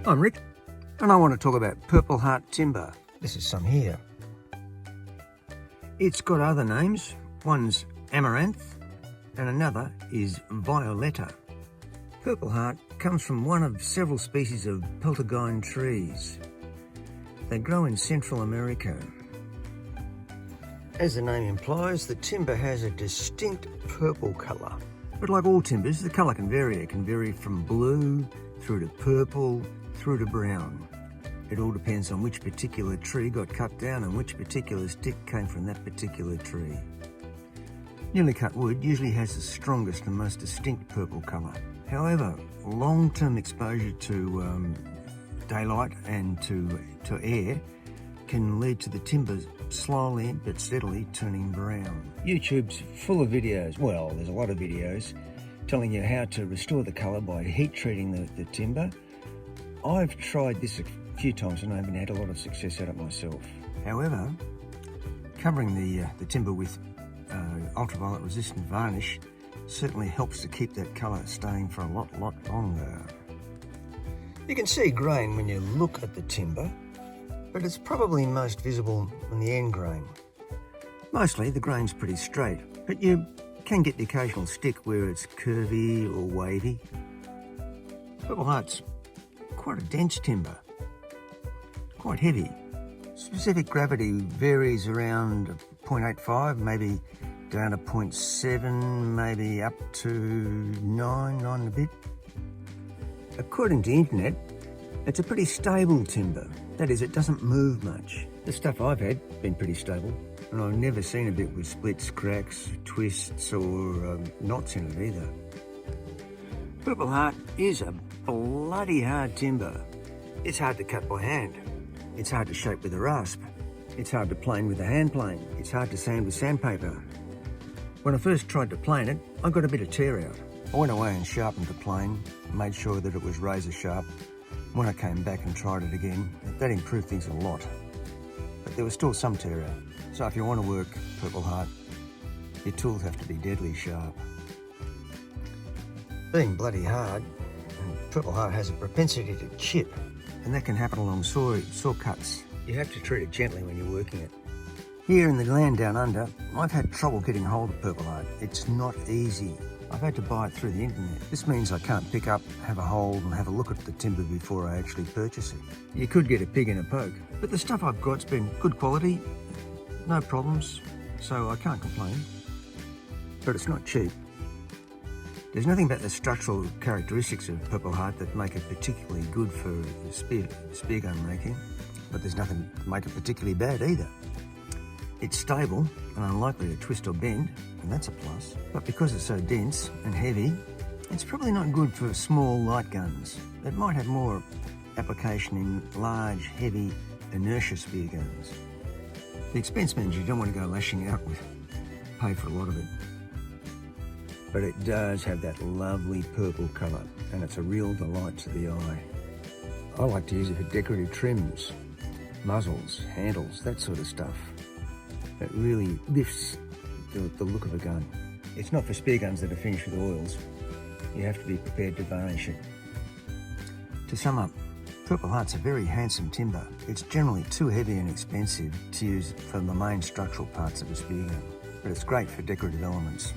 I'm Rick, and I want to talk about Purple Heart timber. This is some here. It's got other names. One's amaranth, and another is violetta. Purple Heart comes from one of several species of peltagine trees. They grow in Central America. As the name implies, the timber has a distinct purple colour. But like all timbers, the colour can vary. It can vary from blue through to purple, through to brown. It all depends on which particular tree got cut down and which particular stick came from that particular tree. Newly cut wood usually has the strongest and most distinct purple colour. However, long-term exposure to daylight and to air can lead to the timber slowly but steadily turning brown. YouTube's full of videos, well, there's a lot of videos, telling you how to restore the colour by heat treating the timber. I've tried this a few times and I haven't had a lot of success at it myself. However, covering the timber with ultraviolet resistant varnish certainly helps to keep that colour staying for a lot longer. You can see grain when you look at the timber, but it's probably most visible in the end grain. Mostly the grain's pretty straight, but you can get the occasional stick where it's curvy or wavy. Purple Heart's quite a dense timber, quite heavy. Specific gravity varies around 0.85, maybe down to 0.7, maybe up to 9 and a bit. According to the internet, it's a pretty stable timber. That is, it doesn't move much. The stuff I've had been pretty stable, and I've never seen a bit with splits, cracks, twists, or knots in it either. Purple Heart is a bloody hard timber. It's hard to cut by hand. It's hard to shape with a rasp. It's hard to plane with a hand plane. It's hard to sand with sandpaper. When I first tried to plane it, I got a bit of tear out. I went away and sharpened the plane, made sure that it was razor sharp. When I came back and tried it again, that improved things a lot. But there was still some tear out. So if you want to work Purple Heart, your tools have to be deadly sharp. Being bloody hard, Purple Heart has a propensity to chip, and that can happen along saw cuts. You have to treat it gently when you're working it. Here in the land down under, I've had trouble getting hold of Purple Heart. It's not easy. I've had to buy it through the internet. This means I can't pick up, have a hold and have a look at the timber before I actually purchase it. You could get a pig in a poke, but the stuff I've got's been good quality, no problems, so I can't complain. But it's not cheap. There's nothing about the structural characteristics of Purple Heart that make it particularly good for speargun making, but there's nothing to make it particularly bad either. It's stable and unlikely to twist or bend, and that's a plus. But because it's so dense and heavy, it's probably not good for small light guns. It might have more application in large, heavy, inertia spear guns. The expense means you don't want to go lashing out with, pay for a lot of it. But it does have that lovely purple colour, and it's a real delight to the eye. I like to use it for decorative trims, muzzles, handles, that sort of stuff. It really lifts the look of a gun. It's not for spear guns that are finished with oils. You have to be prepared to varnish it. To sum up, Purple Heart's a very handsome timber. It's generally too heavy and expensive to use for the main structural parts of a spear gun, but it's great for decorative elements.